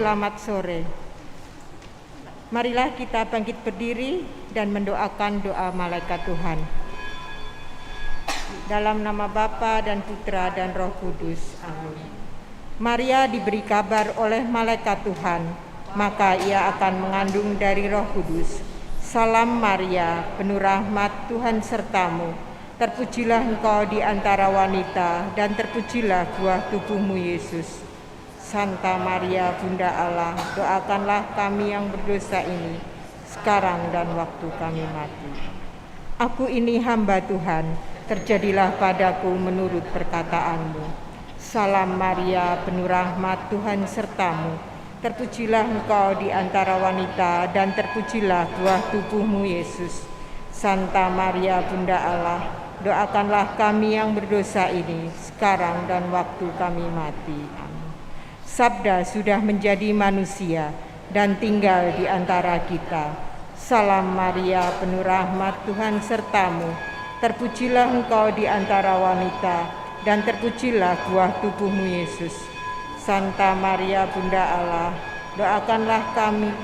selamat sore. Marilah kita bangkit berdiri dan mendoakan doa malaikat Tuhan. Dalam nama Bapa dan Putra dan Roh Kudus. Amin. Maria diberi kabar oleh malaikat Tuhan, maka ia akan mengandung dari Roh Kudus. Salam Maria, penuh rahmat, Tuhan sertamu. Terpujilah engkau di antara wanita, dan terpujilah buah tubuhmu Yesus. Santa Maria, Bunda Allah, doakanlah kami yang berdosa ini, sekarang dan waktu kami mati. Aku ini hamba Tuhan, terjadilah padaku menurut perkataanmu. Salam Maria, penuh rahmat, Tuhan sertamu. Terpujilah engkau di antara wanita, dan terpujilah buah tubuhmu Yesus. Santa Maria, Bunda Allah, doakanlah kami yang berdosa ini, sekarang dan waktu kami mati. Amin. Sabda sudah menjadi manusia dan tinggal di antara kita. Salam Maria, penuh rahmat, Tuhan sertamu. Terpujilah engkau di antara wanita, dan terpujilah buah tubuhmu Yesus. Santa Maria, Bunda Allah, doakanlah kami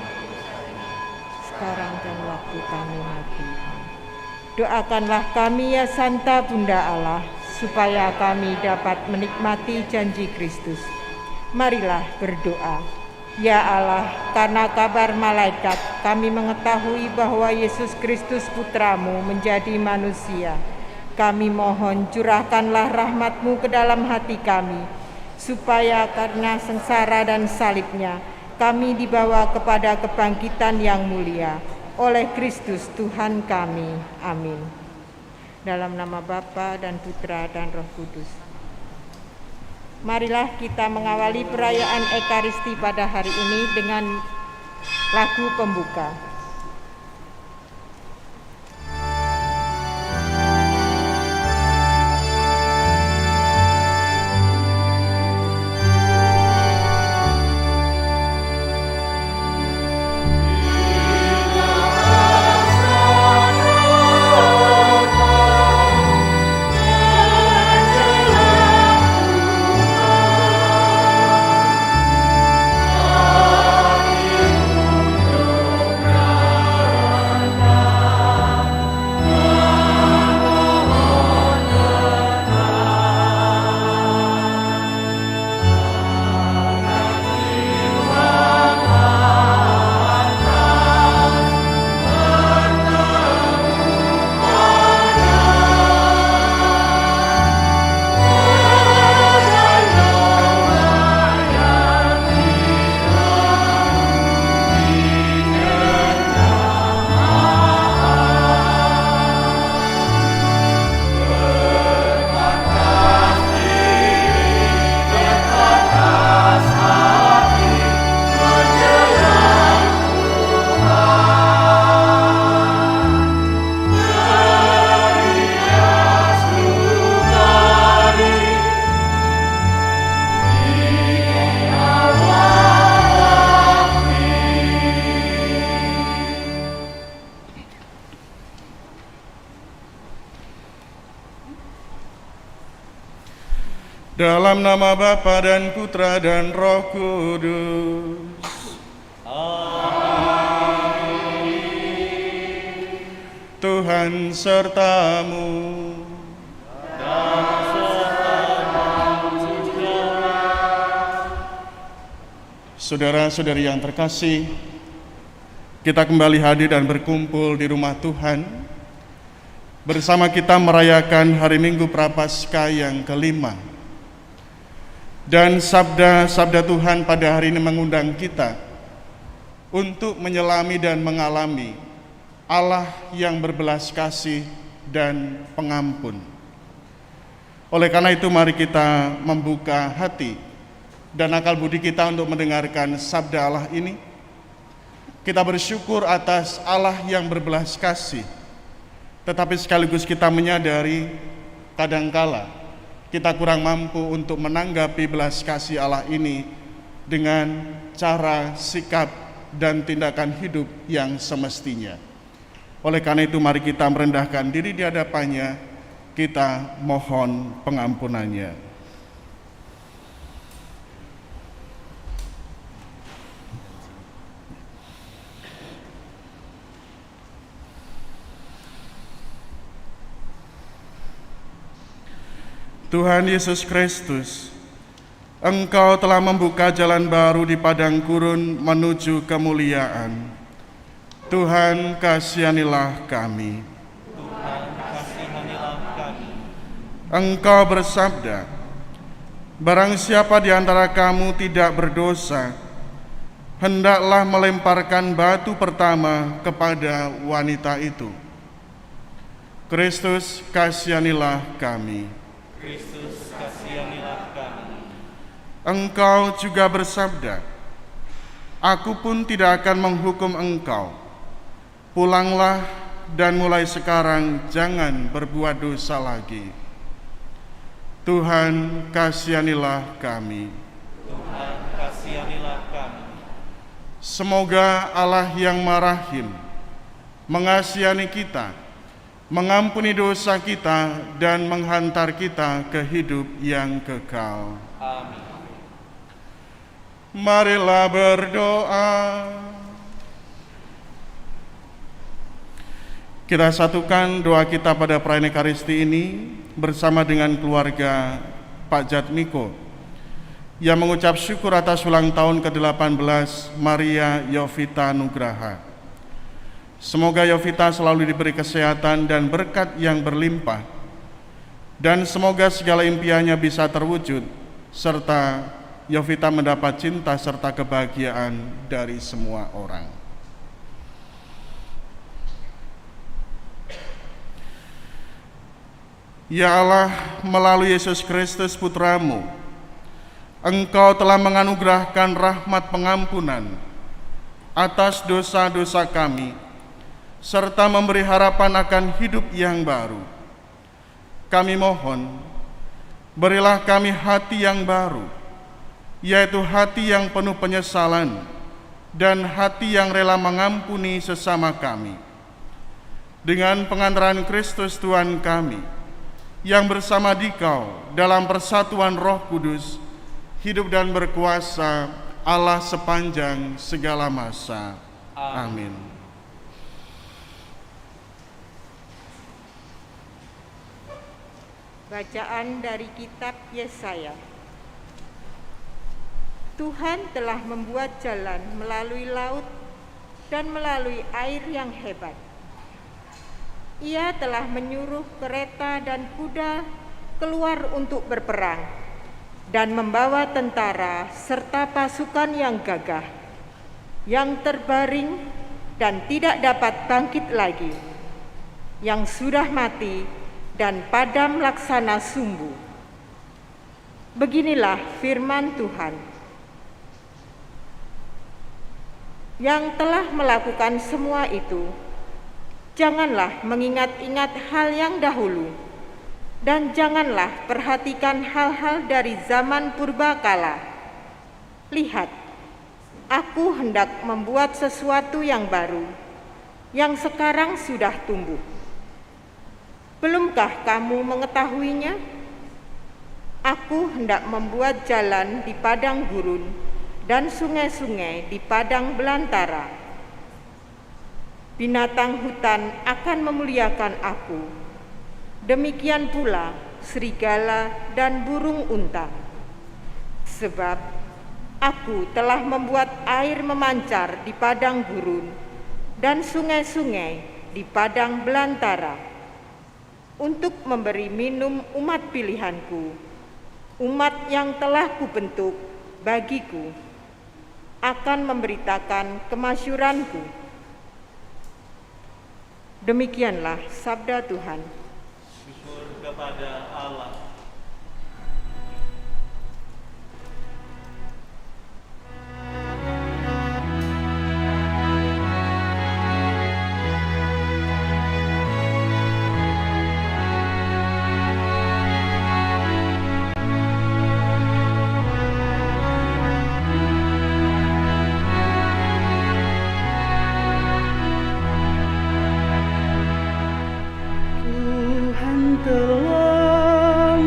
sekarang dan waktu kami mati. Doakanlah kami ya Santa Bunda Allah, supaya kami dapat menikmati janji Kristus. Marilah berdoa. Ya Allah, karena kabar malaikat kami mengetahui bahwa Yesus Kristus Putramu menjadi manusia. Kami mohon curahkanlah rahmat-Mu ke dalam hati kami, supaya karena sengsara dan salibnya kami dibawa kepada kebangkitan yang mulia. Oleh Kristus Tuhan kami. Amin. Dalam nama Bapa dan Putra dan Roh Kudus. Marilah kita mengawali perayaan Ekaristi pada hari ini dengan lagu pembuka. Dalam nama Bapa dan Putra dan Roh Kudus. Amin. Tuhan sertamu. Dan sertamu juga. Saudara-saudari yang terkasih, kita kembali hadir dan berkumpul di rumah Tuhan. Bersama kita merayakan hari Minggu Prapaskah yang kelima. Dan sabda Tuhan pada hari ini mengundang kita untuk menyelami dan mengalami Allah yang berbelas kasih dan pengampun. Oleh karena itu mari kita membuka hati dan akal budi kita untuk mendengarkan sabda Allah ini. Kita bersyukur atas Allah yang berbelas kasih, tetapi sekaligus kita menyadari kadangkala kita kurang mampu untuk menanggapi belas kasih Allah ini dengan cara, sikap, dan tindakan hidup yang semestinya. Oleh karena itu mari kita merendahkan diri di hadapannya, kita mohon pengampunannya. Tuhan Yesus Kristus, Engkau telah membuka jalan baru di padang gurun menuju kemuliaan. Tuhan, kasihanilah kami. Tuhan, kasihanilah kami. Engkau bersabda, barang siapa di antara kamu tidak berdosa, hendaklah melemparkan batu pertama kepada wanita itu. Kristus, kasihanilah kami. Kristus, kasihanilah kami. Engkau juga bersabda, aku pun tidak akan menghukum engkau. Pulanglah dan mulai sekarang jangan berbuat dosa lagi. Tuhan, kasihanilah kami. Tuhan, kasihanilah kami. Semoga Allah yang Maha-Rahim mengasihani kita, mengampuni dosa kita, dan menghantar kita ke hidup yang kekal. Amin. Marilah berdoa. Kita satukan doa kita pada perayaan Ekaristi ini bersama dengan keluarga Pak Jatmiko yang mengucap syukur atas ulang tahun ke-18 Maria Yovita Nugraha. Semoga Yovita selalu diberi kesehatan dan berkat yang berlimpah, dan semoga segala impiannya bisa terwujud, serta Yovita mendapat cinta serta kebahagiaan dari semua orang. Ya Allah, melalui Yesus Kristus Putra-Mu, Engkau telah menganugerahkan rahmat pengampunan atas dosa-dosa kami, serta memberi harapan akan hidup yang baru. Kami mohon, berilah kami hati yang baru, yaitu hati yang penuh penyesalan dan hati yang rela mengampuni sesama kami. Dengan pengantaran Kristus Tuhan kami, yang bersama Dikau dalam persatuan Roh Kudus, hidup dan berkuasa Allah sepanjang segala masa. Amin. Bacaan dari kitab Yesaya. Tuhan telah membuat jalan melalui laut dan melalui air yang hebat. Ia telah menyuruh kereta dan kuda keluar untuk berperang dan membawa tentara serta pasukan yang gagah, yang terbaring dan tidak dapat bangkit lagi, yang sudah mati dan padam laksana sumbu. Beginilah firman Tuhan, yang telah melakukan semua itu. Janganlah mengingat-ingat hal yang dahulu, dan janganlah perhatikan hal-hal dari zaman purbakala. Lihat, aku hendak membuat sesuatu yang baru, yang sekarang sudah tumbuh. Belumkah kamu mengetahuinya? Aku hendak membuat jalan di padang gurun dan sungai-sungai di padang belantara. Binatang hutan akan memuliakan aku, demikian pula serigala dan burung unta. Sebab aku telah membuat air memancar di padang gurun dan sungai-sungai di padang belantara, untuk memberi minum umat pilihanku, umat yang telah kubentuk bagiku, akan memberitakan kemasyuranku. Demikianlah sabda Tuhan. Syukur kepada Allah. Telah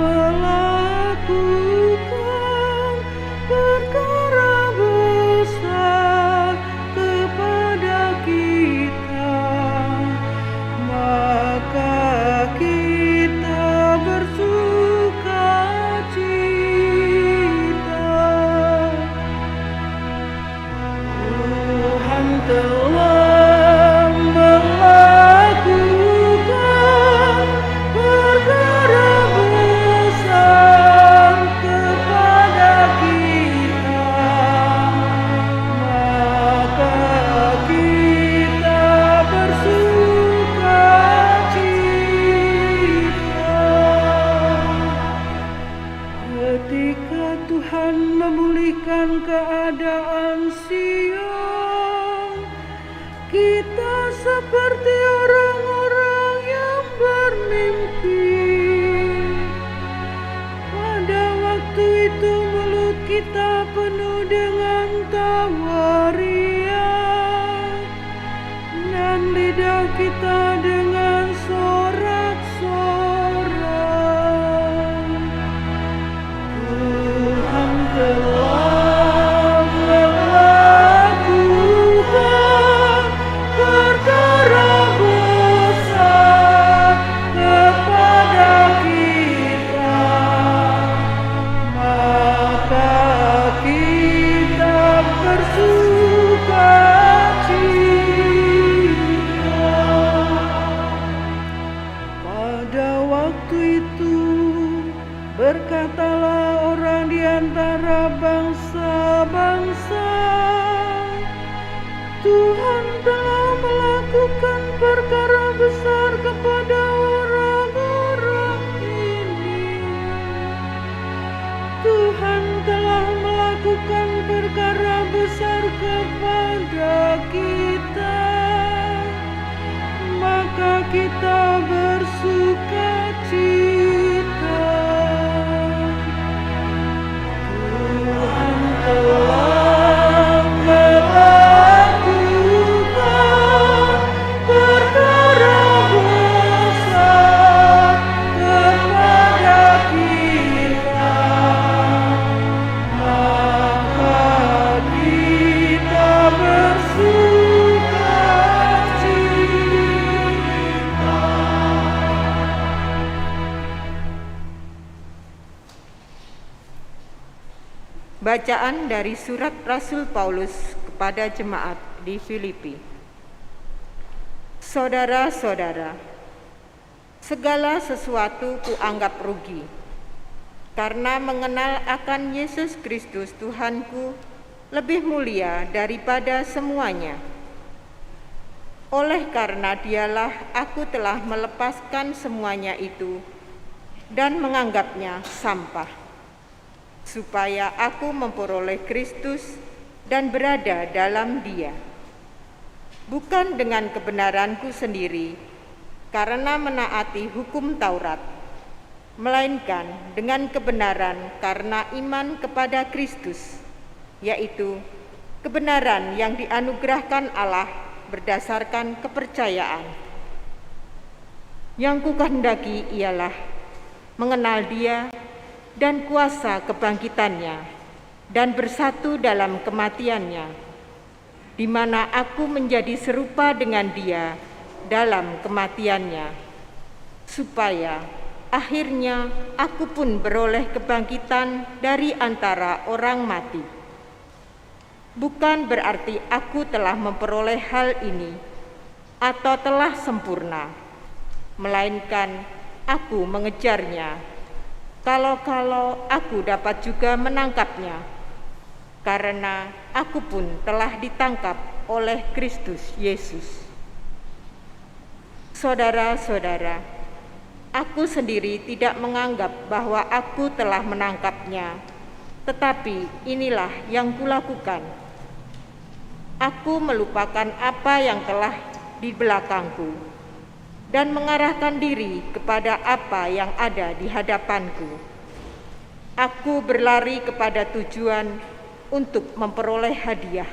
Berkatalah orang di antara bangsa-bangsa, Tuhan telah melakukan perkara besar kepada orang-orang ini. Tuhan telah melakukan perkara besar kepada kita, maka kita bersuka cita. Tuhan telah melakukan perkara besar kepada kita, maka kita bersuka cita. Bacaan dari surat Rasul Paulus kepada jemaat di Filipi. Saudara-saudara, segala sesuatu kuanggap rugi, karena mengenal akan Yesus Kristus Tuhanku lebih mulia daripada semuanya. Oleh karena dialah aku telah melepaskan semuanya itu dan menganggapnya sampah, supaya aku memperoleh Kristus dan berada dalam Dia, bukan dengan kebenaranku sendiri karena menaati hukum Taurat, melainkan dengan kebenaran karena iman kepada Kristus, yaitu kebenaran yang dianugerahkan Allah berdasarkan kepercayaan. Yang kukehendaki ialah mengenal Dia dan kuasa kebangkitannya, dan bersatu dalam kematiannya, di mana aku menjadi serupa dengan Dia dalam kematiannya, supaya akhirnya aku pun beroleh kebangkitan dari antara orang mati. Bukan berarti aku telah memperoleh hal ini atau telah sempurna, melainkan aku mengejarnya, kalau-kalau aku dapat juga menangkapnya, karena aku pun telah ditangkap oleh Kristus Yesus. Saudara-saudara, aku sendiri tidak menganggap bahwa aku telah menangkapnya, tetapi inilah yang kulakukan. Aku melupakan apa yang telah di belakangku dan mengarahkan diri kepada apa yang ada di hadapanku. Aku berlari kepada tujuan untuk memperoleh hadiah,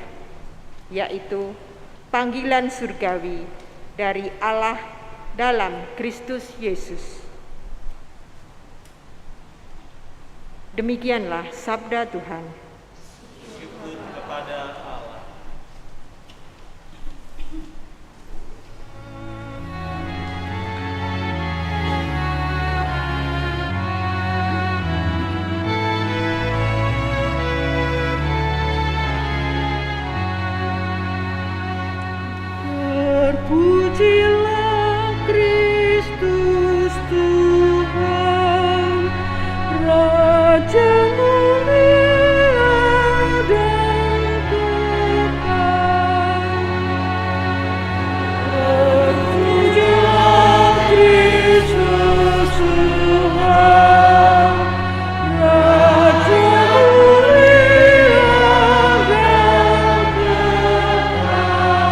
yaitu panggilan surgawi dari Allah dalam Kristus Yesus. Demikianlah sabda Tuhan. Syukur kepada Allah. Terpujilah Kristus Tuhan, Raja mulia dan kekal. Terpujilah Kristus Tuhan, Raja mulia dan kekal.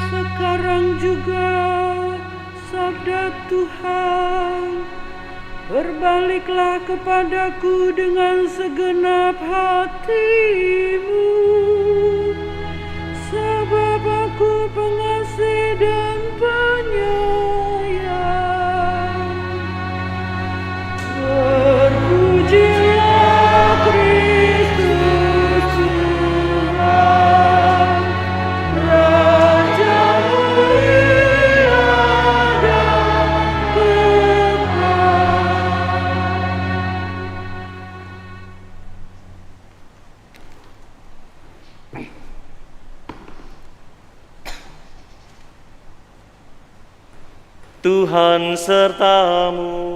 Sekarang juga sabda Tuhan, berbaliklah kepadaku dengan segenap hatimu, sebab aku pengasih dan penyayang. Terpujilah Kristus Tuhan, Raja mulia dan kekal. Tuhan sertamu.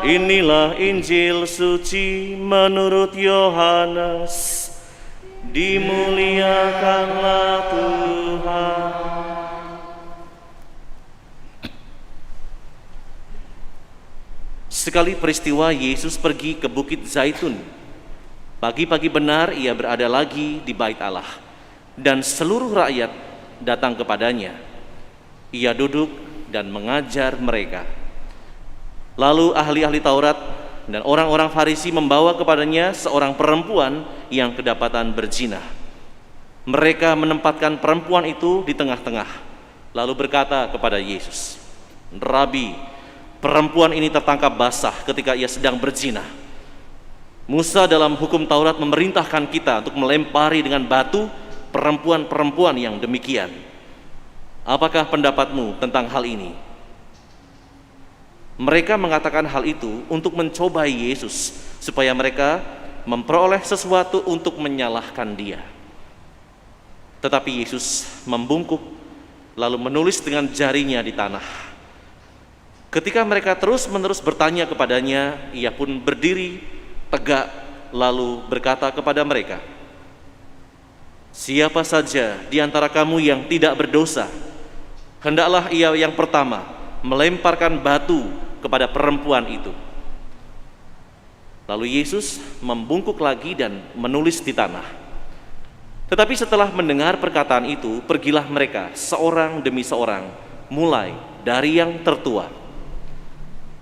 Inilah Injil suci menurut Yohanes. Dimuliakanlah Tuhan. Sekali peristiwa Yesus pergi ke Bukit Zaitun. Pagi-pagi benar ia berada lagi di Bait Allah, dan seluruh rakyat datang kepadanya. Ia duduk dan mengajar mereka. Lalu ahli-ahli Taurat dan orang-orang Farisi membawa kepadanya seorang perempuan yang kedapatan berzina. Mereka menempatkan perempuan itu di tengah-tengah, lalu berkata kepada Yesus, "Rabi, perempuan ini tertangkap basah ketika ia sedang berzina. Musa dalam hukum Taurat memerintahkan kita untuk melempari dengan batu perempuan-perempuan yang demikian. Apakah pendapatmu tentang hal ini?" Mereka mengatakan hal itu untuk mencobai Yesus, supaya mereka memperoleh sesuatu untuk menyalahkan dia. Tetapi Yesus membungkuk, lalu menulis dengan jarinya di tanah. Ketika mereka terus-menerus bertanya kepadanya, ia pun berdiri tegak, lalu berkata kepada mereka, "Siapa saja di antara kamu yang tidak berdosa, hendaklah ia yang pertama melemparkan batu kepada perempuan itu." Lalu Yesus membungkuk lagi dan menulis di tanah. Tetapi setelah mendengar perkataan itu, pergilah mereka seorang demi seorang, mulai dari yang tertua.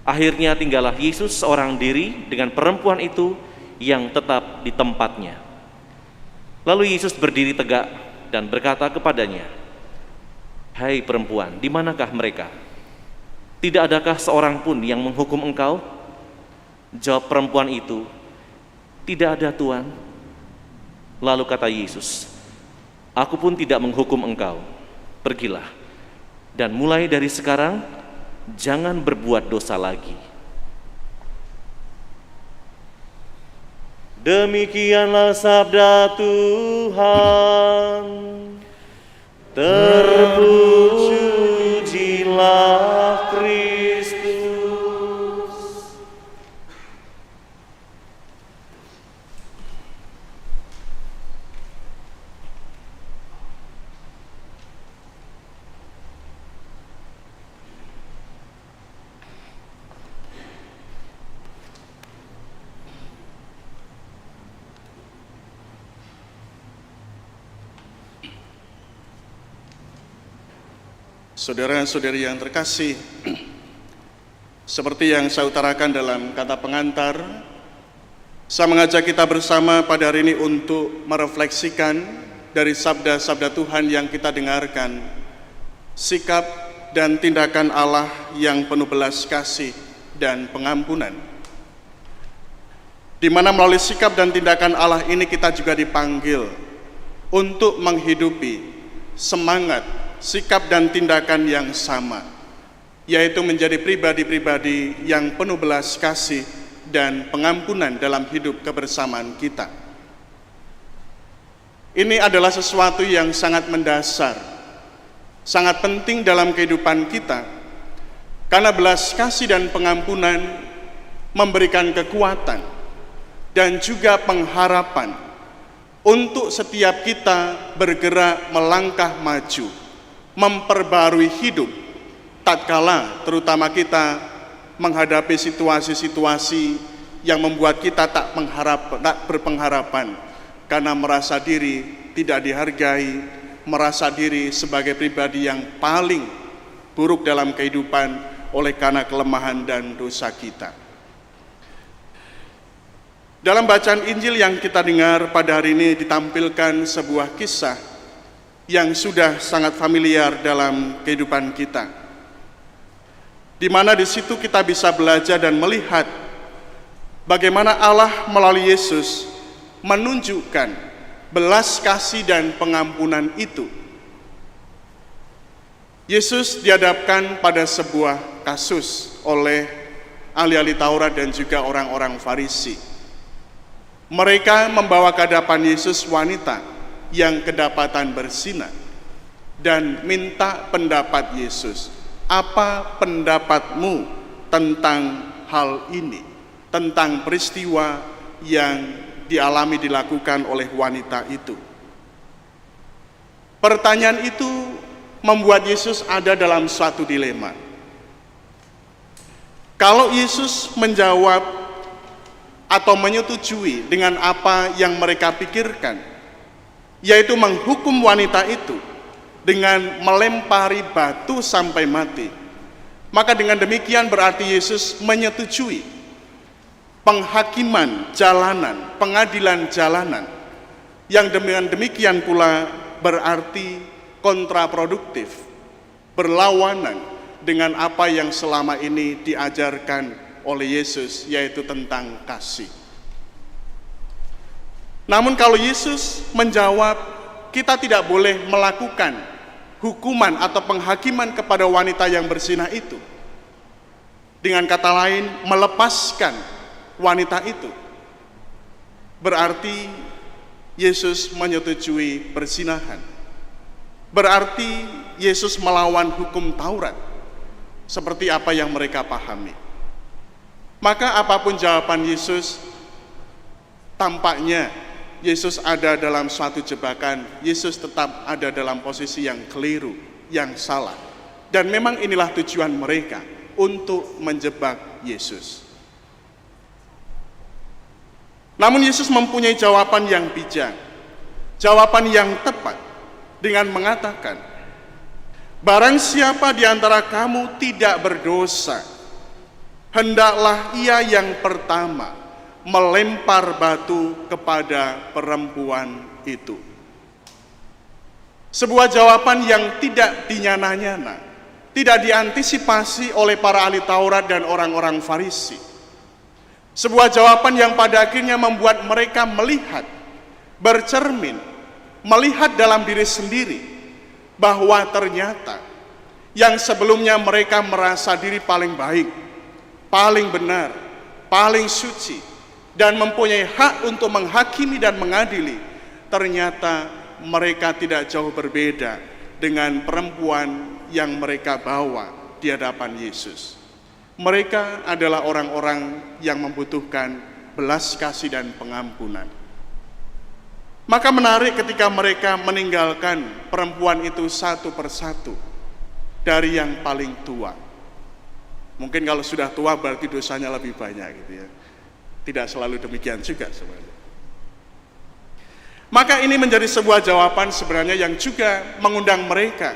Akhirnya tinggallah Yesus seorang diri dengan perempuan itu yang tetap di tempatnya. Lalu Yesus berdiri tegak dan berkata kepadanya, "Hai perempuan, di manakah mereka? Tidak adakah seorang pun yang menghukum engkau?" Jawab perempuan itu, "Tidak ada, Tuan." Lalu kata Yesus, "Aku pun tidak menghukum engkau. Pergilah, dan mulai dari sekarang jangan berbuat dosa lagi." Demikianlah sabda Tuhan. Terpujilah Kristus. Saudara-saudari yang terkasih, seperti yang saya utarakan dalam kata pengantar, saya mengajak kita bersama pada hari ini untuk merefleksikan dari sabda-sabda Tuhan yang kita dengarkan, sikap dan tindakan Allah yang penuh belas kasih dan pengampunan, di mana melalui sikap dan tindakan Allah ini kita juga dipanggil untuk menghidupi semangat, sikap dan tindakan yang sama, yaitu menjadi pribadi-pribadi yang penuh belas kasih dan pengampunan dalam hidup kebersamaan kita. Ini adalah sesuatu yang sangat mendasar, sangat penting dalam kehidupan kita, karena belas kasih dan pengampunan memberikan kekuatan dan juga pengharapan untuk setiap kita bergerak melangkah maju, memperbarui hidup tatkala terutama kita menghadapi situasi-situasi yang membuat kita tak berpengharapan karena merasa diri tidak dihargai, merasa diri sebagai pribadi yang paling buruk dalam kehidupan oleh karena kelemahan dan dosa kita. Dalam bacaan Injil yang kita dengar pada hari ini ditampilkan sebuah kisah yang sudah sangat familiar dalam kehidupan kita, di mana di situ kita bisa belajar dan melihat bagaimana Allah melalui Yesus menunjukkan belas kasih dan pengampunan itu. Yesus dihadapkan pada sebuah kasus oleh ahli-ahli Taurat dan juga orang-orang Farisi. Mereka membawa ke hadapan Yesus wanita yang kedapatan berzina dan minta pendapat Yesus. Apa pendapatmu tentang hal ini, tentang peristiwa yang dilakukan oleh wanita itu. Pertanyaan itu membuat Yesus ada dalam suatu dilema. Kalau Yesus menjawab atau menyetujui dengan apa yang mereka pikirkan, yaitu menghukum wanita itu dengan melempari batu sampai mati, maka dengan demikian berarti Yesus menyetujui penghakiman jalanan, pengadilan jalanan, yang dengan demikian pula berarti kontraproduktif, berlawanan dengan apa yang selama ini diajarkan oleh Yesus, yaitu tentang kasih. Namun kalau Yesus menjawab, kita tidak boleh melakukan hukuman atau penghakiman kepada wanita yang berzinah itu, dengan kata lain melepaskan wanita itu, berarti Yesus menyetujui perzinahan. Berarti Yesus melawan hukum Taurat seperti apa yang mereka pahami. Maka apapun jawaban Yesus, tampaknya Yesus ada dalam suatu jebakan. Yesus tetap ada dalam posisi yang keliru, yang salah. Dan memang inilah tujuan mereka, untuk menjebak Yesus. Namun Yesus mempunyai jawaban yang bijak, jawaban yang tepat, dengan mengatakan, barang siapa di antara kamu tidak berdosa, hendaklah ia yang pertama melempar batu kepada perempuan itu. Sebuah jawaban yang tidak dinyana-nyana, tidak diantisipasi oleh para ahli Taurat dan orang-orang Farisi. Sebuah jawaban yang pada akhirnya membuat mereka melihat, bercermin, melihat dalam diri sendiri, bahwa ternyata yang sebelumnya mereka merasa diri paling baik, paling benar, paling suci, dan mempunyai hak untuk menghakimi dan mengadili, ternyata mereka tidak jauh berbeda dengan perempuan yang mereka bawa di hadapan Yesus. Mereka adalah orang-orang yang membutuhkan belas kasih dan pengampunan. Maka menarik ketika mereka meninggalkan perempuan itu satu persatu, dari yang paling tua. Mungkin kalau sudah tua berarti dosanya lebih banyak gitu ya. Tidak selalu demikian juga sebenarnya. Maka ini menjadi sebuah jawaban sebenarnya yang juga mengundang mereka.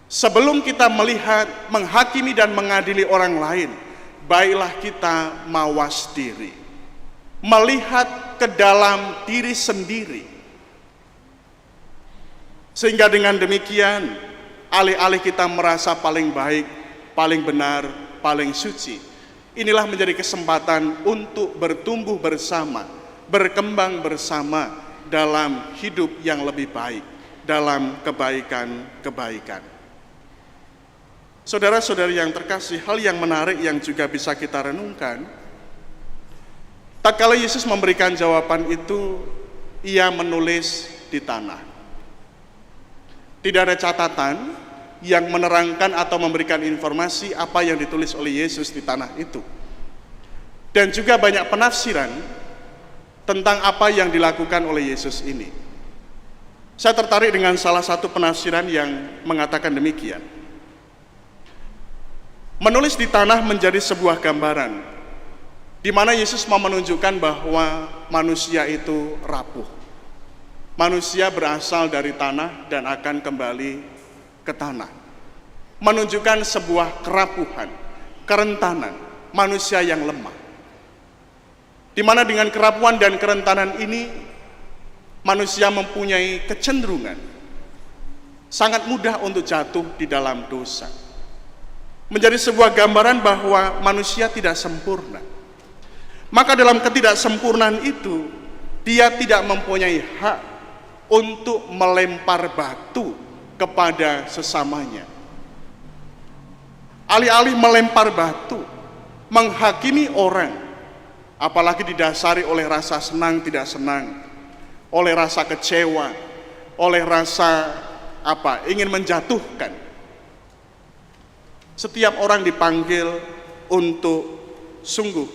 Sebelum kita melihat, menghakimi dan mengadili orang lain, baiklah kita mawas diri, melihat ke dalam diri sendiri. Sehingga dengan demikian, alih-alih kita merasa paling baik, paling benar, paling suci, inilah menjadi kesempatan untuk bertumbuh bersama, berkembang bersama dalam hidup yang lebih baik, dalam kebaikan-kebaikan. Saudara-saudari yang terkasih, hal yang menarik yang juga bisa kita renungkan, tatkala Yesus memberikan jawaban itu, ia menulis di tanah. Tidak ada catatan yang menerangkan atau memberikan informasi apa yang ditulis oleh Yesus di tanah itu. Dan juga banyak penafsiran tentang apa yang dilakukan oleh Yesus ini. Saya tertarik dengan salah satu penafsiran yang mengatakan demikian. Menulis di tanah menjadi sebuah gambaran di mana Yesus mau menunjukkan bahwa manusia itu rapuh. Manusia berasal dari tanah dan akan kembali ke tanah. Menunjukkan sebuah kerapuhan, kerentanan manusia yang lemah. Di mana dengan kerapuhan dan kerentanan ini, manusia mempunyai kecenderungan sangat mudah untuk jatuh di dalam dosa. Menjadi sebuah gambaran bahwa manusia tidak sempurna. Maka dalam ketidaksempurnaan itu, dia tidak mempunyai hak untuk melempar batu kepada sesamanya. Alih-alih melempar batu, menghakimi orang, apalagi didasari oleh rasa senang tidak senang, oleh rasa kecewa, oleh rasa ingin menjatuhkan. Setiap orang dipanggil untuk sungguh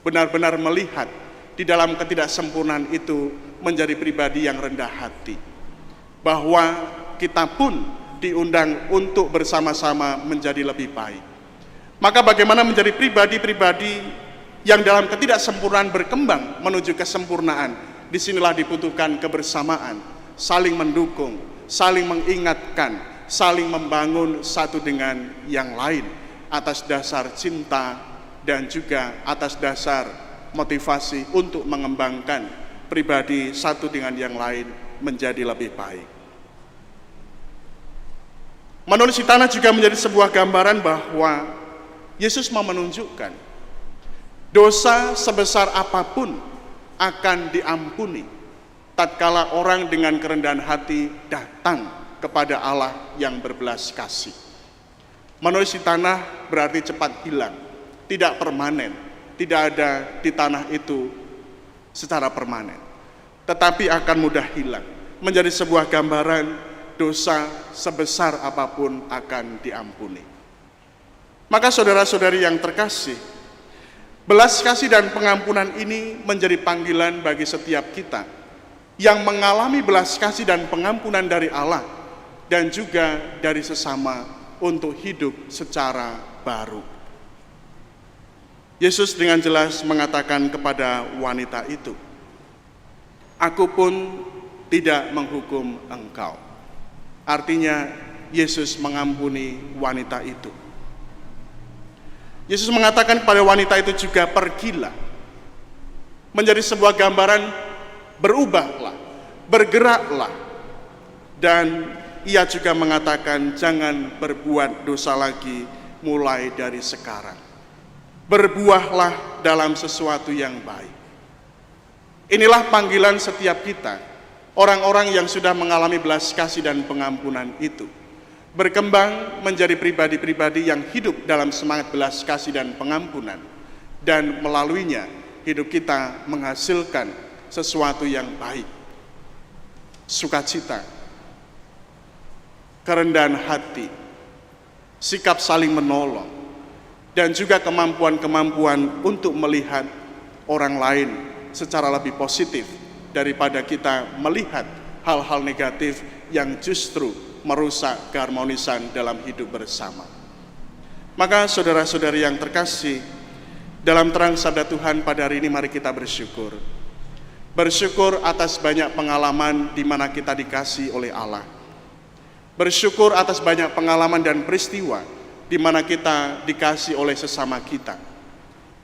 benar-benar melihat di dalam ketidaksempurnaan itu menjadi pribadi yang rendah hati, bahwa kita pun diundang untuk bersama-sama menjadi lebih baik. Maka bagaimana menjadi pribadi-pribadi yang dalam ketidaksempurnaan berkembang menuju kesempurnaan? Disinilah dibutuhkan kebersamaan, saling mendukung, saling mengingatkan, saling membangun satu dengan yang lain atas dasar cinta dan juga atas dasar motivasi untuk mengembangkan pribadi satu dengan yang lain menjadi lebih baik. Menulis di tanah juga menjadi sebuah gambaran bahwa Yesus mau menunjukkan dosa sebesar apapun akan diampuni tatkala orang dengan kerendahan hati datang kepada Allah yang berbelas kasih. Menulis di tanah berarti cepat hilang, tidak permanen, tidak ada di tanah itu secara permanen, tetapi akan mudah hilang. Menjadi sebuah gambaran dosa sebesar apapun akan diampuni. Maka saudara-saudari yang terkasih, belas kasih dan pengampunan ini menjadi panggilan bagi setiap kita yang mengalami belas kasih dan pengampunan dari Allah dan juga dari sesama untuk hidup secara baru. Yesus dengan jelas mengatakan kepada wanita itu, "Aku pun tidak menghukum engkau." Artinya Yesus mengampuni wanita itu. Yesus mengatakan kepada wanita itu juga, "Pergilah." Menjadi sebuah gambaran berubahlah, bergeraklah. Dan ia juga mengatakan jangan berbuat dosa lagi mulai dari sekarang. Berbuahlah dalam sesuatu yang baik. Inilah panggilan setiap kita, orang-orang yang sudah mengalami belas kasih dan pengampunan itu, berkembang menjadi pribadi-pribadi yang hidup dalam semangat belas kasih dan pengampunan, dan melaluinya hidup kita menghasilkan sesuatu yang baik, sukacita, kerendahan hati, sikap saling menolong, dan juga kemampuan-kemampuan untuk melihat orang lain secara lebih positif daripada kita melihat hal-hal negatif yang justru merusak keharmonisan dalam hidup bersama. Maka saudara-saudari yang terkasih, dalam terang sabda Tuhan pada hari ini mari kita bersyukur. Bersyukur atas banyak pengalaman di mana kita dikasih oleh Allah. Bersyukur atas banyak pengalaman dan peristiwa di mana kita dikasih oleh sesama kita.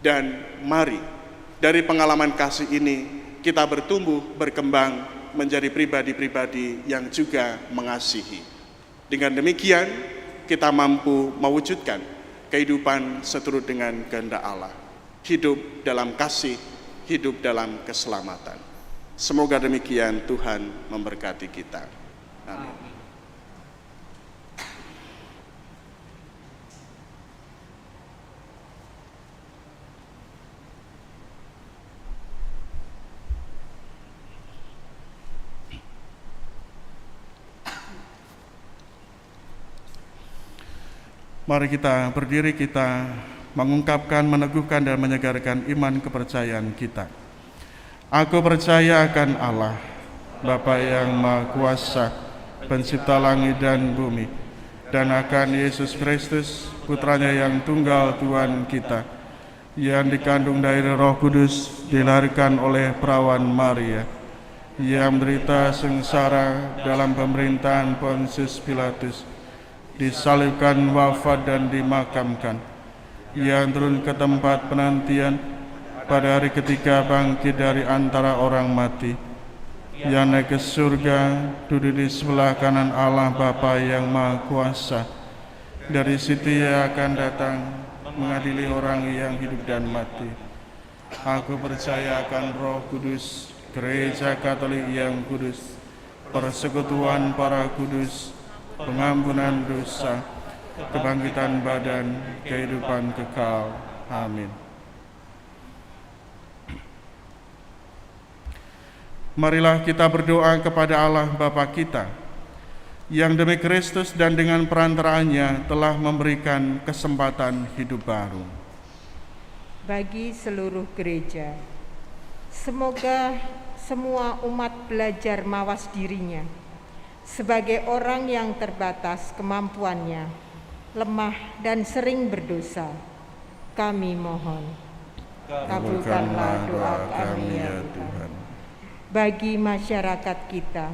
Dan mari dari pengalaman kasih ini kita bertumbuh, berkembang menjadi pribadi-pribadi yang juga mengasihi. Dengan demikian kita mampu mewujudkan kehidupan seturut dengan kehendak Allah. Hidup dalam kasih, hidup dalam keselamatan. Semoga demikian Tuhan memberkati kita. Amin. Mari kita berdiri, kita mengungkapkan, meneguhkan dan menyegarkan iman kepercayaan kita. Aku percaya akan Allah, Bapa yang Maha Kuasa, pencipta langit dan bumi, dan akan Yesus Kristus, putranya yang tunggal Tuhan kita, yang dikandung dari Roh Kudus, dilahirkan oleh perawan Maria, yang menderita sengsara dalam pemerintahan Pontius Pilatus, disalibkan, wafat dan dimakamkan. Ia turun ke tempat penantian, pada hari ketiga bangkit dari antara orang mati. Ia naik ke surga, duduk di sebelah kanan Allah Bapa yang Maha Kuasa. Dari situ ia akan datang mengadili orang yang hidup dan mati. Aku percaya akan Roh Kudus, Gereja Katolik yang kudus, persekutuan para kudus, pengampunan dosa, kebangkitan badan, kehidupan kekal. Amin. Marilah kita berdoa kepada Allah Bapa kita, yang demi Kristus dan dengan perantaraannya telah memberikan kesempatan hidup baru. bagi seluruh gereja. Semoga semua umat belajar mawas dirinya sebagai orang yang terbatas kemampuannya, lemah dan sering berdosa. Kami mohon, kabulkanlah doa kami ya Tuhan. Bagi masyarakat kita,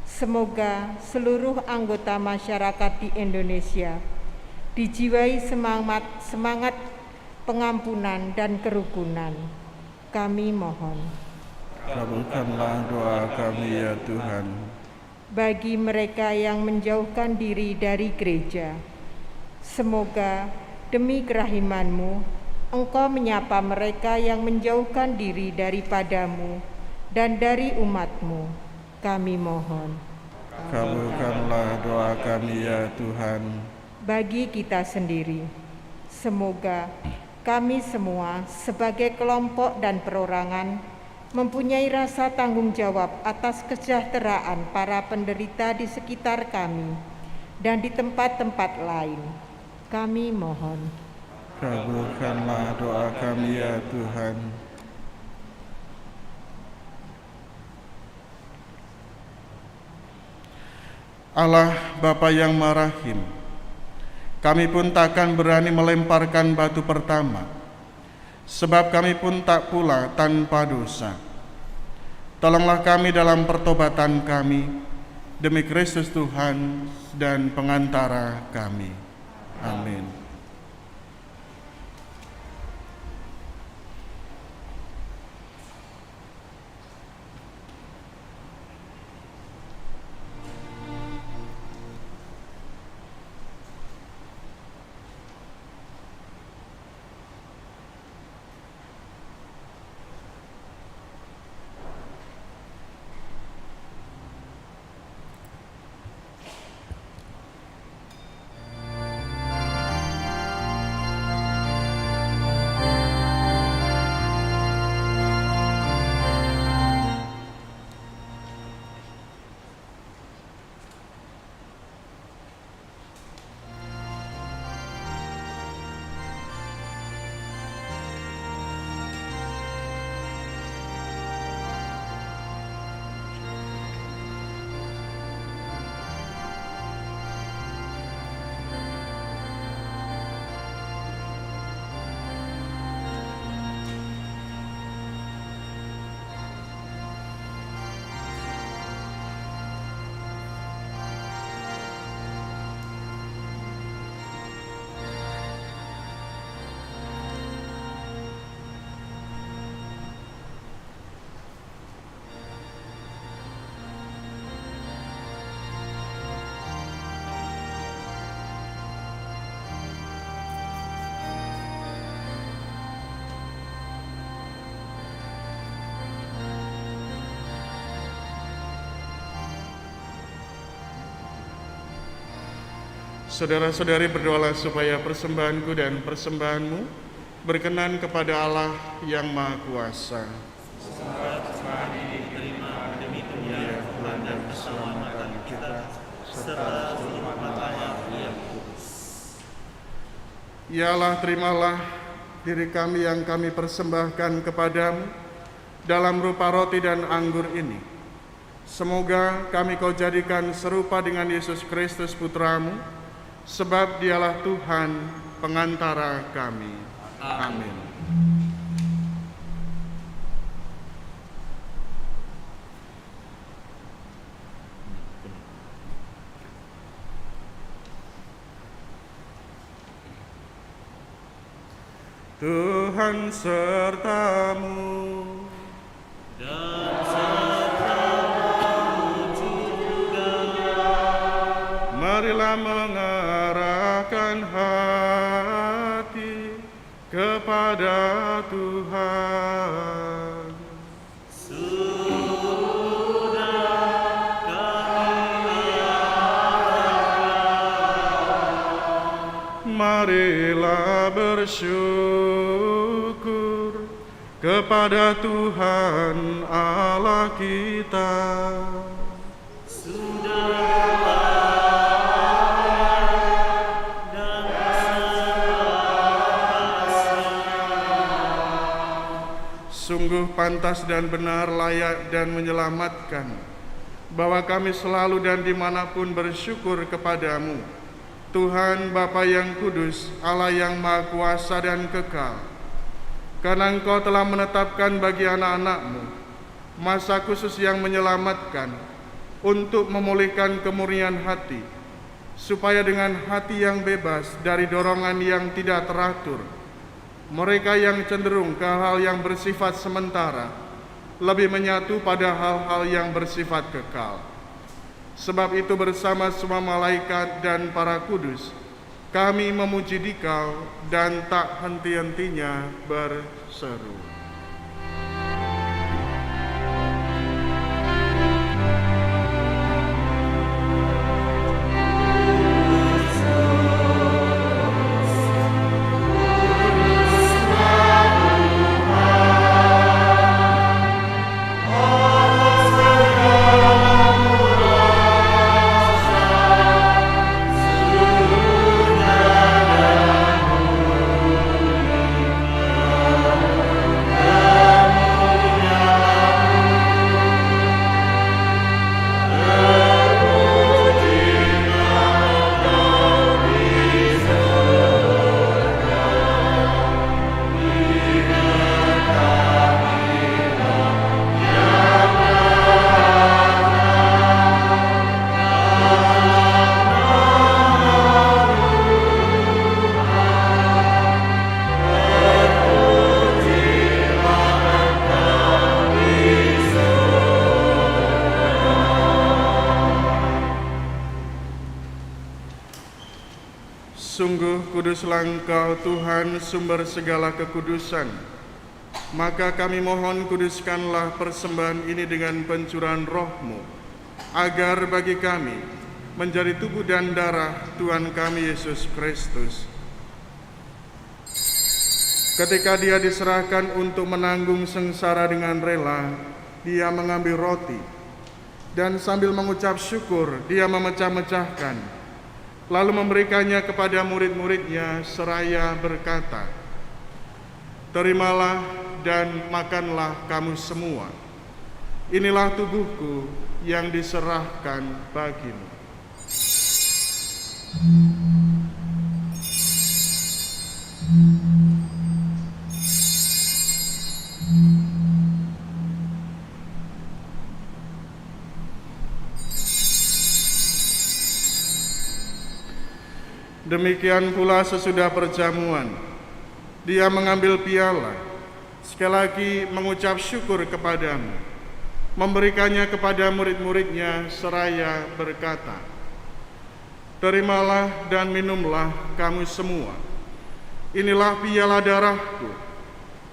semoga seluruh anggota masyarakat di Indonesia dijiwai semangat pengampunan dan kerukunan. Kami mohon, Kabulkanlah doa kami ya Tuhan. bagi mereka yang menjauhkan diri dari gereja, semoga demi kerahiman-Mu, Engkau menyapa mereka yang menjauhkan diri daripadamu dan dari umat-Mu. Kami mohon, Kabulkanlah doa kami ya Tuhan. bagi kita sendiri, semoga kami semua sebagai kelompok dan perorangan mempunyai rasa tanggung jawab atas kesejahteraan para penderita di sekitar kami dan di tempat-tempat lain. Kami mohon, Kabulkanlah doa kami ya Tuhan. Allah Bapa yang Marahim, kami pun takkan berani melemparkan batu pertama, sebab kami pun tak pula tanpa dosa. Tolonglah kami dalam pertobatan kami, demi Kristus Tuhan dan pengantara kami. Amin. Saudara-saudari, berdoalah supaya persembahanku dan persembahanmu berkenan kepada Allah yang Maha Kuasa. Persembahan ini diterima demi kemuliaan Tuhan dan keselamatan kita, serta seluruh umat Allah yang kudus. Ya Allah, terimalah diri kami yang kami persembahkan kepadamu dalam rupa roti dan anggur ini. Semoga kami Kau jadikan serupa dengan Yesus Kristus Putramu, sebab Dialah Tuhan pengantara kami. Amin. Tuhan sertamu. Marilah mengarahkan hati kepada Tuhan. Marilah bersyukur kepada Tuhan Allah kita. sungguh pantas dan benar, layak dan menyelamatkan, bahwa kami selalu dan dimanapun bersyukur kepadamu, Tuhan Bapa yang kudus, Allah yang maha kuasa dan kekal, karena Engkau telah menetapkan bagi anak-anak-Mu masa khusus yang menyelamatkan untuk memulihkan kemurnian hati, supaya dengan hati yang bebas dari dorongan yang tidak teratur, mereka yang cenderung ke hal yang bersifat sementara lebih menyatu pada hal-hal yang bersifat kekal. Sebab itu bersama semua malaikat dan para kudus, kami memuji Dikau dan tak henti-hentinya berseru. Sungguh kuduslah Engkau Tuhan, sumber segala kekudusan. Maka kami mohon, kuduskanlah persembahan ini dengan pencurahan Roh-Mu, agar bagi kami menjadi tubuh dan darah Tuhan kami Yesus Kristus. Ketika Dia diserahkan untuk menanggung sengsara dengan rela, Dia mengambil roti, dan sambil mengucap syukur, Dia memecah-mecahkan, lalu memberikannya kepada murid-muridnya seraya berkata, "Terimalah dan makanlah kamu semua. Inilah tubuhku yang diserahkan bagimu." Demikian pula sesudah perjamuan, Dia mengambil piala, sekali lagi mengucap syukur kepadamu, memberikannya kepada murid-muridnya seraya berkata, "Terimalah dan minumlah kamu semua. Inilah piala darahku,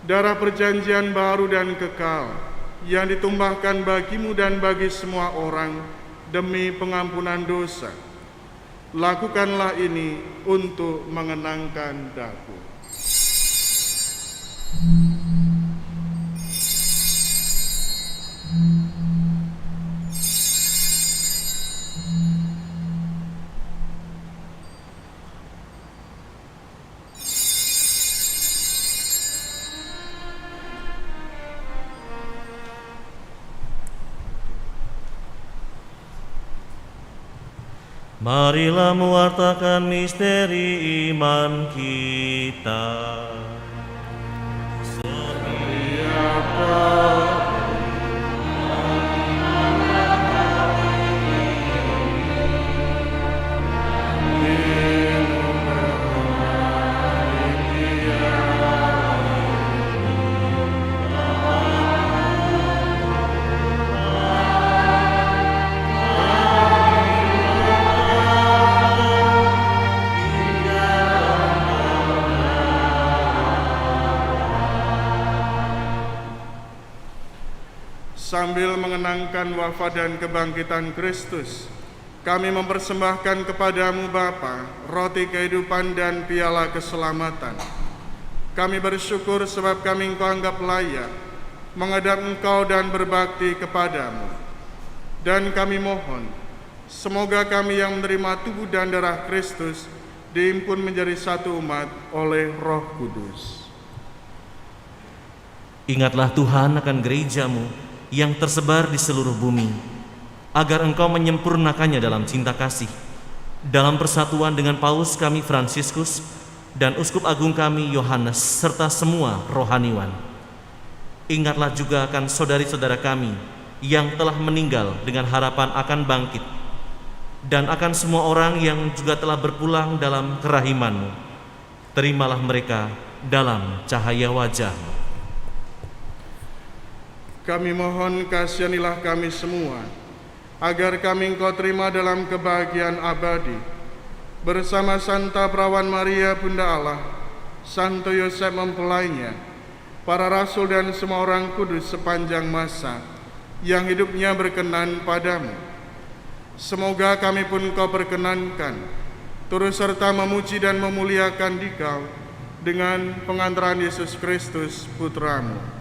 darah perjanjian baru dan kekal, yang ditumpahkan bagimu dan bagi semua orang demi pengampunan dosa. Lakukanlah ini untuk mengenangkan daku." Marilah mewartakan misteri iman kita. Sambil mengenangkan wafat dan kebangkitan Kristus, kami mempersembahkan kepadamu Bapa, roti kehidupan dan piala keselamatan. Kami bersyukur sebab kami Engkau anggap layak menghadap Engkau dan berbakti kepadamu. Dan kami mohon, semoga kami yang menerima tubuh dan darah Kristus dihimpun menjadi satu umat oleh Roh Kudus. Ingatlah Tuhan akan gereja-Mu yang tersebar di seluruh bumi, agar Engkau menyempurnakannya dalam cinta kasih, dalam persatuan dengan Paus kami Fransiskus dan Uskup Agung kami Yohanes, serta semua rohaniwan. Ingatlah juga akan saudari-saudara kami yang telah meninggal dengan harapan akan bangkit, dan akan semua orang yang juga telah berpulang dalam kerahiman-Mu. Terimalah mereka dalam cahaya wajah-Mu. Kami mohon kasihanilah kami semua, agar kami Engkau terima dalam kebahagiaan abadi, bersama Santa Perawan Maria Bunda Allah, Santo Yosef mempelainya, para rasul dan semua orang kudus sepanjang masa yang hidupnya berkenan padamu. Semoga kami pun Kau perkenankan, turut serta memuji dan memuliakan Dikau dengan pengantaran Yesus Kristus Putra-Mu.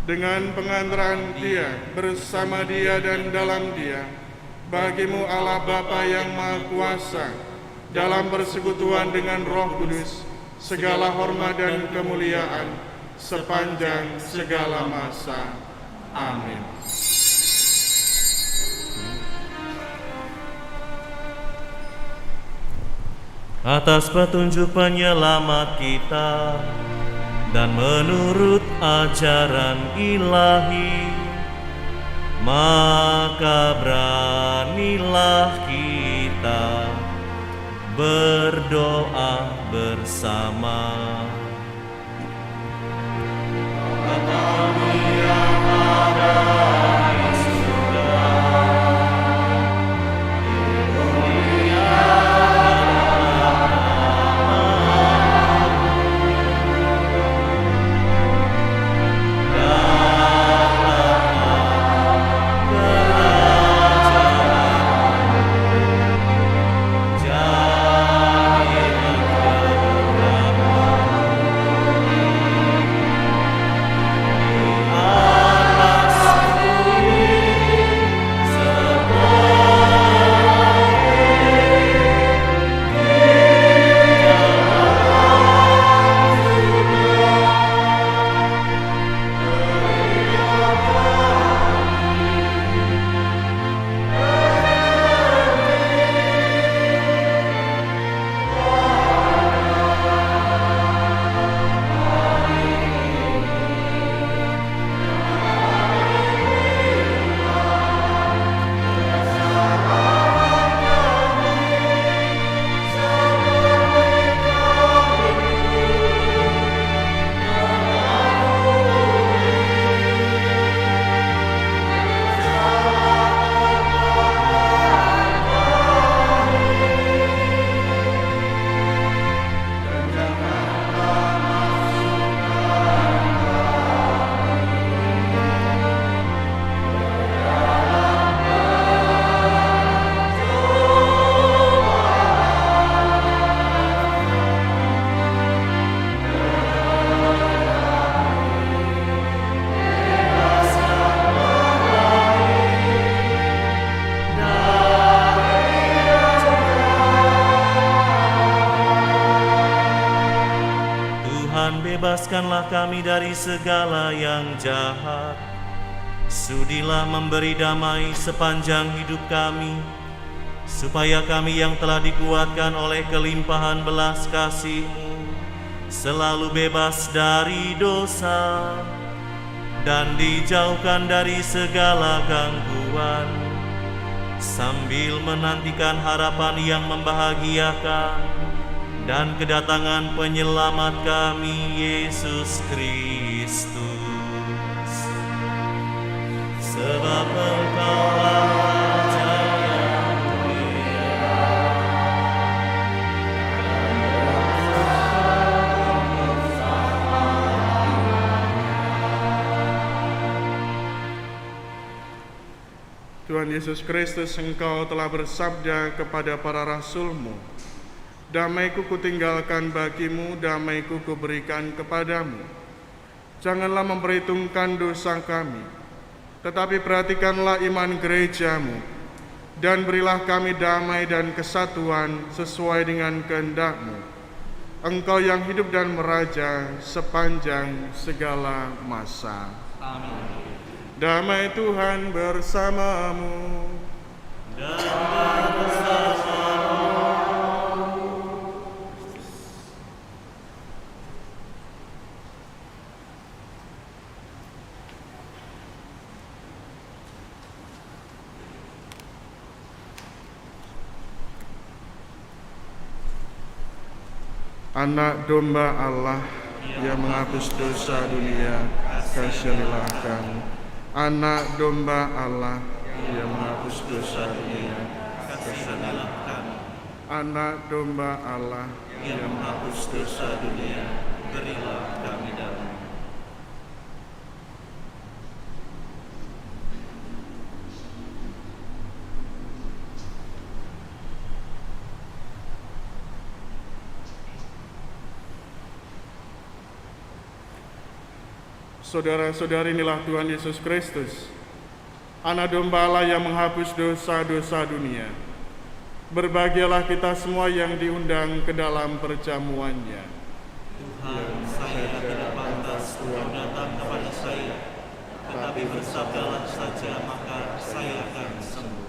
Dengan pengantaran Dia, bersama Dia dan dalam Dia, bagi-Mu Allah Bapa yang Maha Kuasa, dalam persekutuan dengan Roh Kudus, segala hormat dan kemuliaan sepanjang segala masa. Amin. Atas petunjuk penyelamat kita dan menurut ajaran ilahi, maka beranilah kita berdoa bersama. Bebaskanlah kami dari segala yang jahat. Sudilah memberi damai sepanjang hidup kami, supaya kami yang telah dikuatkan oleh kelimpahan belas kasih-Mu selalu bebas dari dosa dan dijauhkan dari segala gangguan, sambil menantikan harapan yang membahagiakan dan kedatangan penyelamat kami, Yesus Kristus. Sebab Engkaulah Raja yang mulia, Tuhan Yesus Kristus, Engkau telah bersabda kepada para rasul-Mu, damai-Ku kutinggalkan bagimu, damai-Ku kuberikan kepadamu. Janganlah memperhitungkan dosa kami, tetapi perhatikanlah iman gereja-Mu, dan berilah kami damai dan kesatuan sesuai dengan kehendak-Mu. Engkau yang hidup dan meraja sepanjang segala masa. Amin. Damai Tuhan bersamamu. Anak domba Allah yang menghapus dosa dunia, kasianilah. Anak domba Allah yang menghapus dosa dunia, kasianilah. Anak domba Allah yang menghapus dosa dunia, berilah kami damai. Saudara-saudari, inilah Tuhan Yesus Kristus, Anak domba Allah yang menghapus dosa-dosa dunia. Berbahagialah kita semua yang diundang ke dalam perjamuannya. Tuhan, saya tidak pantas Tuhan datang kepada saya, tetapi bersabdalah saja maka saya akan sembuh.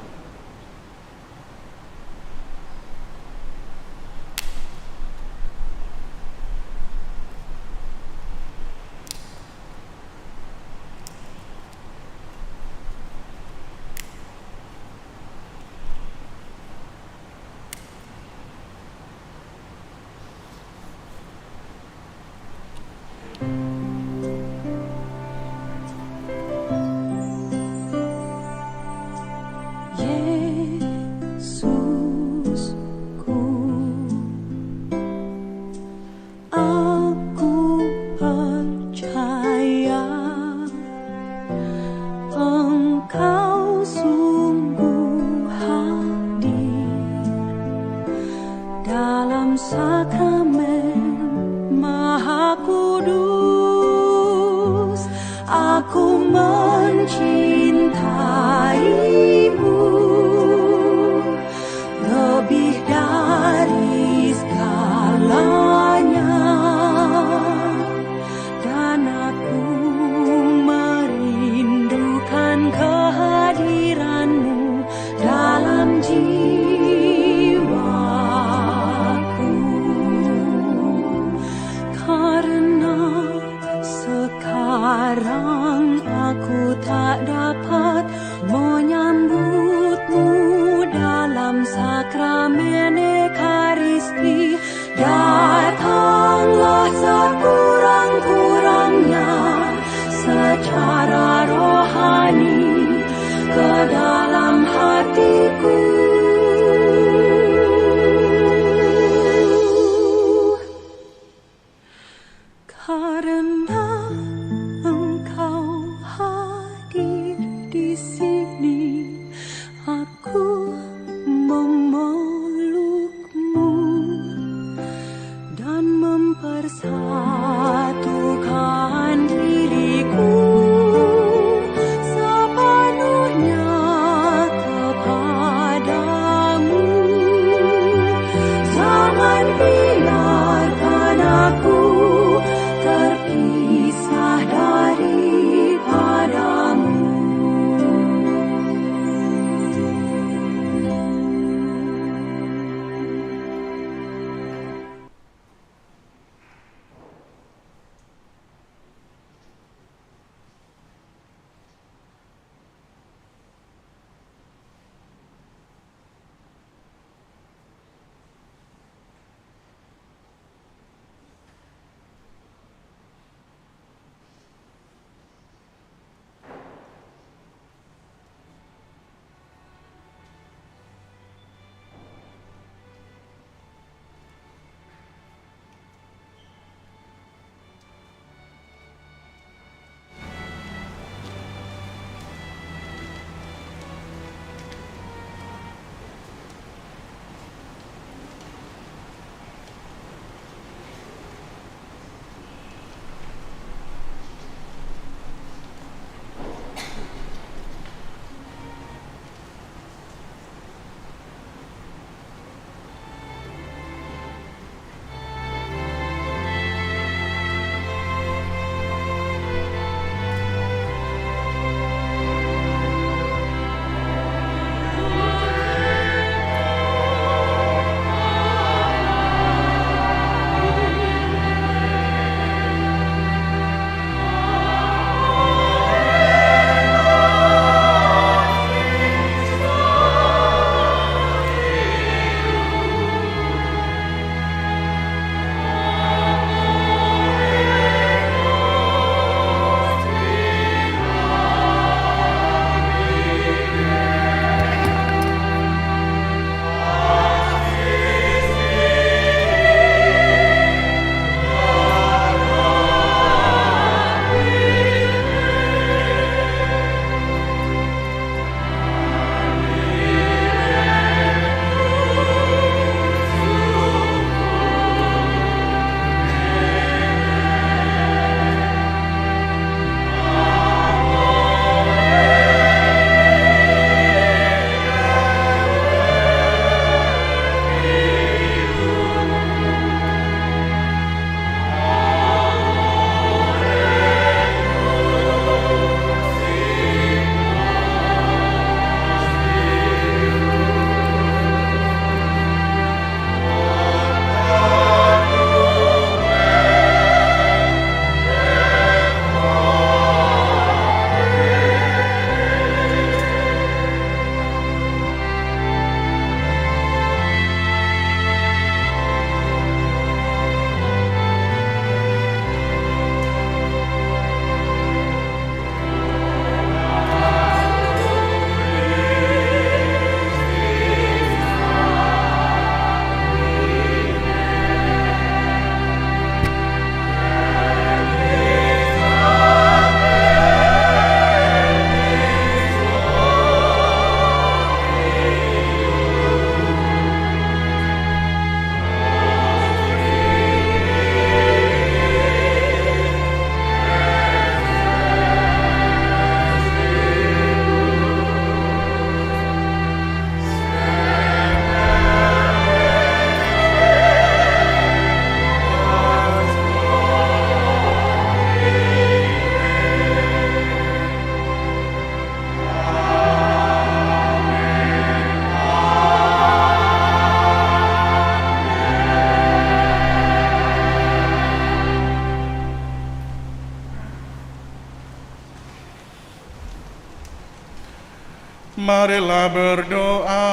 Marilah berdoa.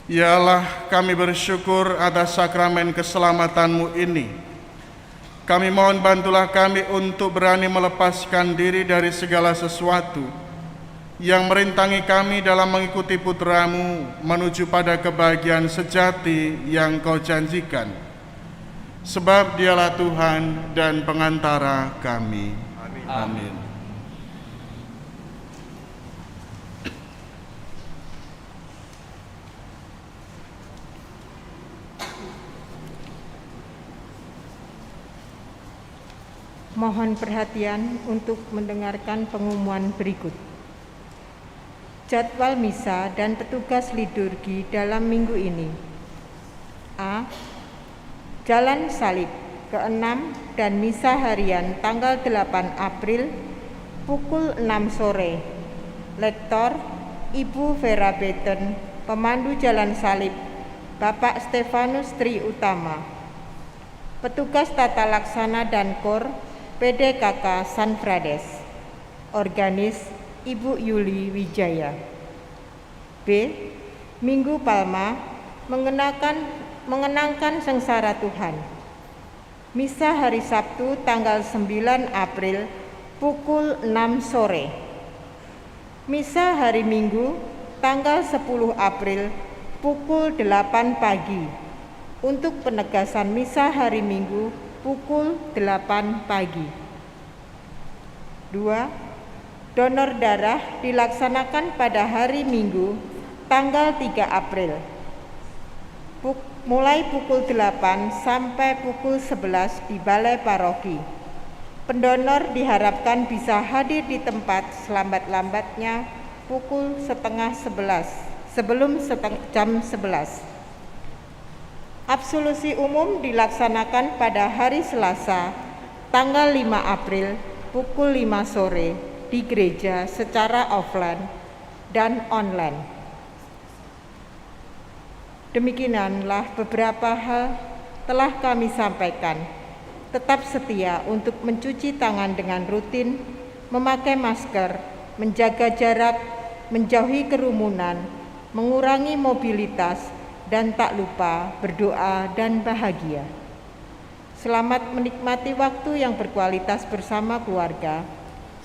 Ya Allah, kami bersyukur atas sakramen keselamatan-Mu ini. Kami mohon bantulah kami untuk berani melepaskan diri dari segala sesuatu yang merintangi kami dalam mengikuti Putra-Mu menuju pada kebahagiaan sejati yang Kau janjikan. Sebab Dialah Tuhan dan pengantara kami. Amin. Mohon perhatian untuk mendengarkan pengumuman berikut. Jadwal misa dan petugas liturgi dalam minggu ini. A. Jalan Salib ke-6 dan misa harian tanggal 8 April pukul 6 sore. Lektor Ibu Vera Beten, pemandu Jalan Salib Bapak Stefanus Tri Utama. Petugas tata laksana dan kor PDKK San Frades. Organis Ibu Yuli Wijaya. B. Minggu Palma mengenangkan sengsara Tuhan. Misa hari Sabtu tanggal 9 April pukul 6 sore. Misa hari Minggu tanggal 10 April pukul 8 pagi. Untuk penegasan misa hari Minggu pukul 8 pagi. 2. Donor darah dilaksanakan pada hari Minggu tanggal 3 April. Mulai pukul 8 sampai pukul 11 di Balai Paroki. Pendonor diharapkan bisa hadir di tempat selambat-lambatnya pukul 10:30 sebelum jam 11. Absolusi umum dilaksanakan pada hari Selasa, tanggal 5 April, pukul 5 sore di gereja secara offline dan online. Demikianlah beberapa hal telah kami sampaikan. Tetap setia untuk mencuci tangan dengan rutin, memakai masker, menjaga jarak, menjauhi kerumunan, mengurangi mobilitas, dan tak lupa berdoa dan bahagia. Selamat menikmati waktu yang berkualitas bersama keluarga.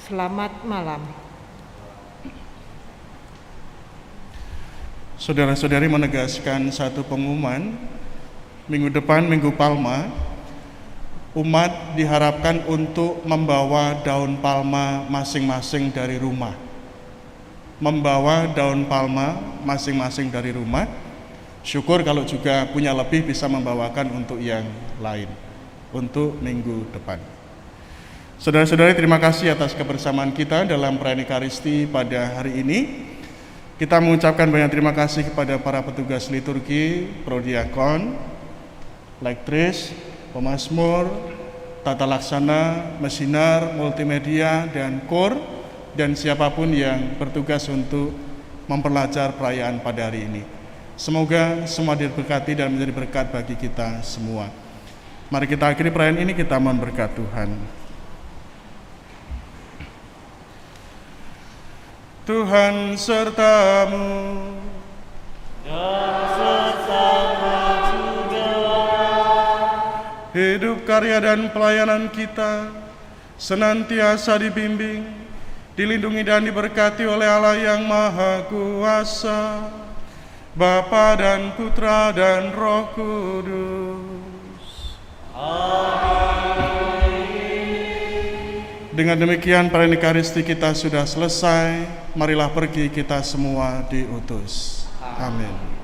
Selamat malam. Saudara-saudari menegaskan satu pengumuman. Minggu depan, Minggu Palma, umat diharapkan untuk membawa daun palma masing-masing dari rumah. Membawa daun palma masing-masing dari rumah. Syukur kalau juga punya lebih bisa membawakan untuk yang lain, untuk minggu depan. Saudara-saudari, terima kasih atas kebersamaan kita dalam perayaan Ekaristi pada hari ini. Kita mengucapkan banyak terima kasih kepada para petugas liturgi, prodiakon, lektris, pemazmur, tata laksana, mesinar, multimedia, dan kor, dan siapapun yang bertugas untuk memperlancar perayaan pada hari ini. Semoga semua diberkati dan menjadi berkat bagi kita semua. Mari kita akhiri perayaan ini, kita mohon berkat Tuhan. Tuhan sertamu. Dan serta juga. Hidup, karya, dan pelayanan kita senantiasa dibimbing, dilindungi dan diberkati oleh Allah yang Maha Kuasa, Bapa dan Putra dan Roh Kudus. Amin. Dengan demikian perayaan Ekaristi kita sudah selesai. Marilah pergi kita semua diutus. Amin.